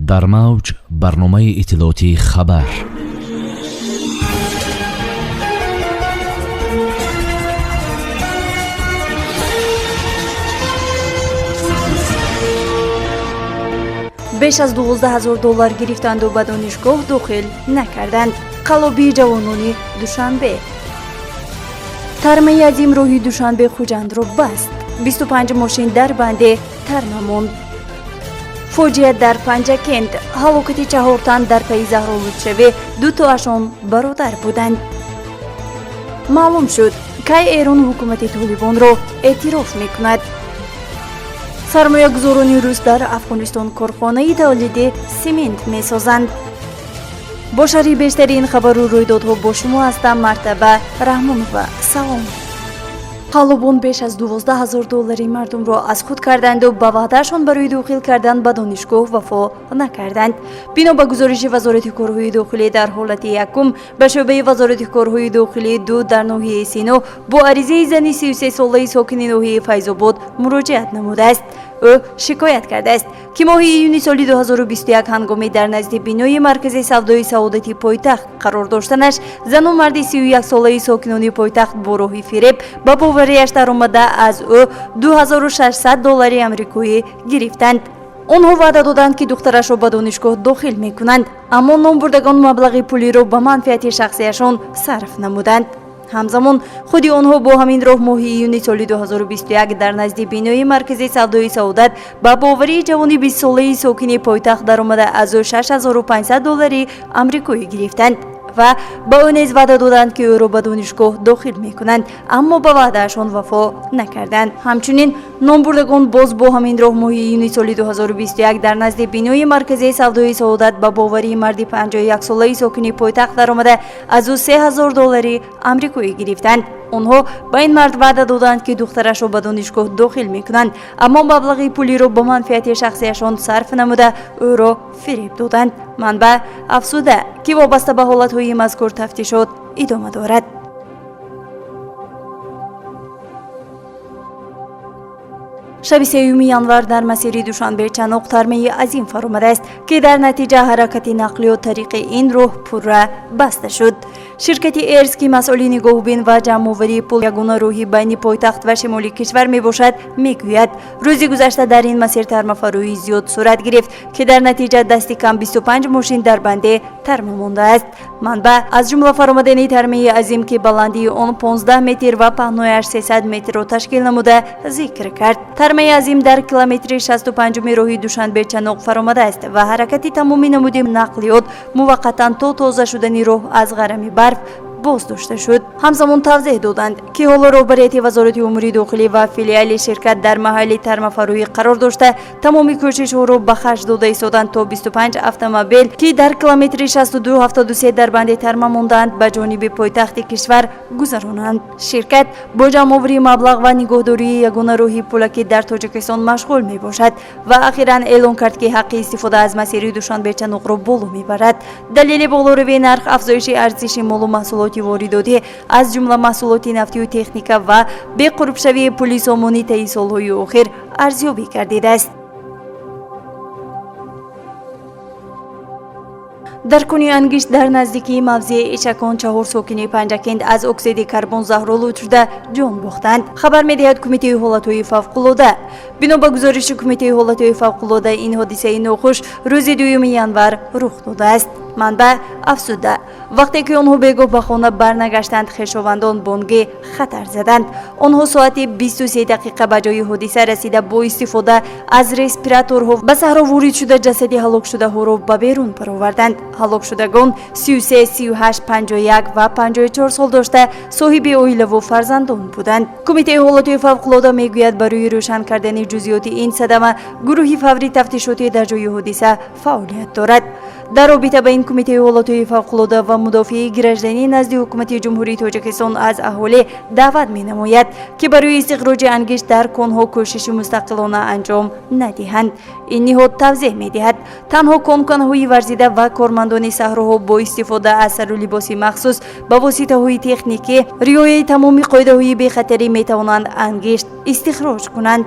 در موج برنامه اطلاعاتی خبر. بیش از 12,000 دلار گرفتند و به دانشگاه داخل نکردند. قلابی جوانانی دوشنبه. ترمه عظیم راهی دوشنبه خوجند را بست. 25 ماشین در بند ترمه ماند. فوجیه در پنجکент. هلاکت 4 تن در پی زهرآلود دو تاشان برادر بودند. معلوم شد که ایران حکومت طالبان را اعتراف میکند. سرمایه‌گذاران روس در افغانستان کارخانه تولید سیمنت میسازند. با شرح بیشترین خبر و رویدادها با شما هستم. مرتبه رحمان و سلام. طالبان بیش از 12,000 دلاری مردم را از خود کردند و با وعدهشان برای داخل کردن به دانشگاه وفا نکردند. بنا به گزارش وزارت کارهای داخلی در حالت یکم به شعبه وزارت کارهای داخلی 2 در ناحیه سینو با عریضه زنی 33 ساله ساکن ناحیه فیض‌آباد مراجعت نموده است. او شکایت کرده است که ماه ایون سال 2021 هنگامی در نزد بینای مرکز سودای سعادتی پایتخت قرار داشتنش زن و مرد 31 ساله ساکنان پایتخت با راه فریب با باوریش درآمده از او 2600 دلار آمریکایی گرفتند. آنها وعده دادند که دخترش را به دانشگاه داخل میکنند، اما نامبردگان مبلغ پولی را به منفعت شخصیشان صرف نمودند. همزمان خودی آنها با همین راه ماه ایون سال 2021 در نزد بینای مرکز سودای سعادت با باوری جوانی 20 ساله ساکن پایتخت درآمده از 6500 دلار آمریکایی گرفتند و با او نیز وعده دادند که او را به دانشگاه داخل میکنند، اما با وعدهشان وفا نکردند. همچنین نامبردگان باز با همین راه ماه ایون سال 2021 در نزد بینای مرکز سودای سعادت با باوری مردی 51 ساله ساکن پایتخت درآمده از 3000 دلار آمریکایی گرفتند. آنها با این مرد وعده دادند که دخترش را به دانشگاه داخل میکنند، اما مبلغ پولی را به منفعت شخصیشان صرف نموده او را فریب دادند. منبع افزوده که وابسته به حالتهای مذکور تفتیشات ادامه دارد. شب 3 ینور در مسیر دوشنبه چنوق ترمه عظیم فرآمده است که در نتیجه حرکت نقلیه طریق این راه پوره بسته شد. شرکت ایرز که مسئول نگاهبین و جمع‌آوری پل یگانه راهی بین پایتخت و شمال کشور می باشد میگوید روز گذشته در این مسیر ترمه فروری زیاد صورت گرفت که در نتیجه دستی کم 25 ماشین در بند ترمه مانده است. منبع از جمله فرآمدن ترمه عظیم که بلندی آن 15 متر و پهنایش 300 متر را تشکیل نموده ذکر کرد. ترمه عظیم در کیلومتر 65 راه دوشنبه چنوق فرآمده است و حرکت تمام نمود نقلیات موقتا تا تازه شدن راه از غرم برف باز داشته شد. همزمان توضیح دادند که حال رهبریت وزارت امور داخلی و فیلیال شرکت در محل ترمه فروری قرار داشته تمامی کوشش‌ها را به خرج داده ایستادند تا 25 اتومبیل که در کیلومتر 6273 در بند ترمه ماندند به جانب پایتخت کشور گذرانند. شرکت با جمع‌آوری مبلغ و نگهداری یگانه راهی پولکی در تاجیکستان مشغول می باشد و اخیراً اعلام کرد که حق استفاده از مسیر دوشنبه چنوق را بالا میبرد. دلیل بالاروی نرخ افزایش ارزش مال و محصولات وارداتی از جمله محصولات نفتی و تکنیکا و به قرب شوی پول سامانی طی سالهای اخیر ارزیابی گردیده است. در کنی انگشت در نزدیکی موضع چاхон 4 ساکن پنجکент از اکسید کربن زهرآلود شده جان باختند. خبر می‌دهد کمیته حالت‌های فوق‌العاده. بنا به گزارش کمیته حالت‌های فوق‌العاده این حادثه ناخوش روز 2 ینور رخ داده است. منبع افزوده وقتی که آنها بیگاه به خانه برنگشتند خویشاوندان بانگ خطر زدند. آنها ساعت 23 دقیقه به جای حادثه رسیده با استفاده از ریسپیراتورها به صحرا وارد شده جسد هلاک شده ها را به بیرون برآوردند. هلاک شدگان 33 38 51 و 54 سال داشته صاحب عائله و فرزندان بودند. کمیته حالات فوق‌العاده میگوید برای روشن کردن جزئیات این صدمه گروهی فوری تفتیشاتی در جای حادثه فعالیت دارد. در رابطه با این کمیته حالات فوق‌العاده و مدافع گرجدنی نزد حکومت جمهوری تاجیکستان از اهالی دعوت می‌نماید که برای استخراج انگشت در کنها کوشش مستقلانه انجام ندهند. این نهاد توضیح می‌دهد تنها کنهای ورزیده و کارمندان صحراها با استفاده از سر و لباس مخصوص با واسطه‌های تکنیکی رعایت تمامی قاعده‌های بی‌خطری می‌توانند انگشت استخراج کنند.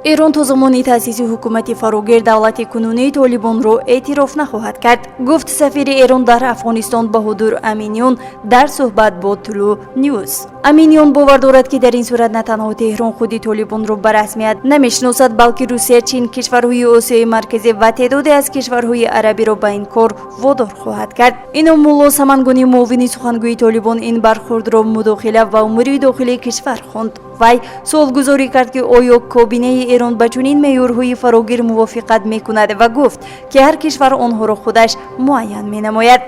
ایران تا زمان تأسیس حکومت فراگیر دولت کنونی طالبان را اعتراف نخواهد کرد. گفت سفیر ایران در افغانستان بهادر امینیان در صحبت با طلوع نیوز. امینیان باور دارد که در این صورت نه تنها تهران خود طالبان را به رسمیت نمیشناسد، بلکه روسیه، چین، کشورهای آسیای مرکزی و تعدادی از کشورهای عربی را به این کار وادار خواهد کرد. این مولا سمنگانی معاون سخنگوی طالبان این برخورد را مداخله و امور داخلی کشور خواند. وی سوالگزاری کرد که آیا کابینه ایران به چنین معیارهای فراگیر موافقت میکند و گفت که هر کشور آنها را خودش معین مینماید.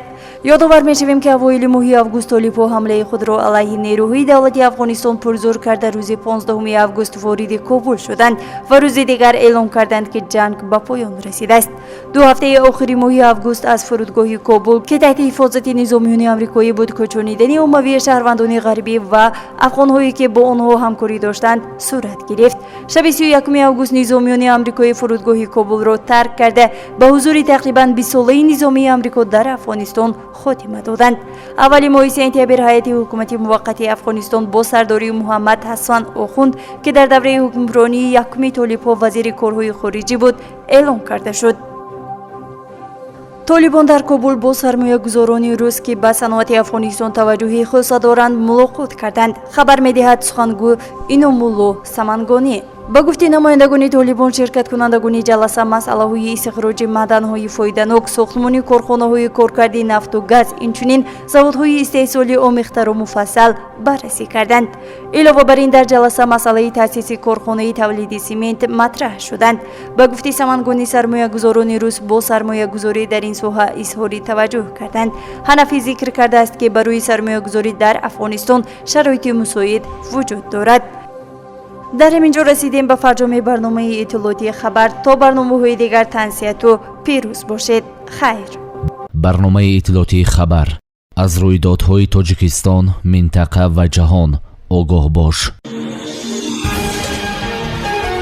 یادآور میشویم که اوایل ماه اوگوست طالبان حمله خود را علیه نیروهای دولتی افغانستان پرزور کرده روز 15 اوگوست وارد کابل شدند و روز دیگر اعلام کردند که جنگ به پایان رسیده است. 2 هفته آخر ماه اوگوست از فرودگاه کابل که تحت حفاظت نظامیان آمریکایی بود، کوچانیدن عمومی شهروندان غربی و افغانهایی که با آنها همکاری داشتند صورت گرفت. شب 31 اوگوست نظامیان آمریکایی فرودگاه کابل را ترک کرده به حضور تقریبا 20 ساله نظامی آمریکا در افغانستان خاتمه دادند. اولی ماه سپتامبر هیئت حکومت موقت افغانستان با سرداری محمد حسن آخوند که در دوره حکمرانی یکمی طالبان وزیر کارهای خارجی بود اعلام کرده شد. طالبان در کابل با سرمایه گذاران روس که به صنعت افغانستان توجه خاص دارند ملاقات کردند. خبر می‌دهد سخنگوی اینومولو سمنگانی. با گفته نمایندگان طالبان شرکت کنندگان جلسه مسئله‌های استخراج معدن‌های فایده‌ناک، ساختمان کارخانه‌های کارکردی نفت و گاز، اینچنین زوادهای استحصالی آمیخته را مفصل بررسی کردند. علاوه بر این در جلسه مسئله تأسیس کارخانه تولید سیمنت مطرح شدند. با گفته سمنگانی سرمایه‌گذاران روس با سرمایه‌گذاری در این ساحه اظهار توجه کردند. حنفی ذکر کرده است که برای سرمایه‌گذاری در افغانستان شرایط مساعد وجود دارد. در همینجا رسیدیم به فرجام برنامه اطلاعاتی خبر. تا برنامه‌های دیگر تنسیت و پیروز باشید. خیر. برنامه اطلاعاتی خبر از رویدادهای تاجیکستان، منطقه و جهان آگاه باش.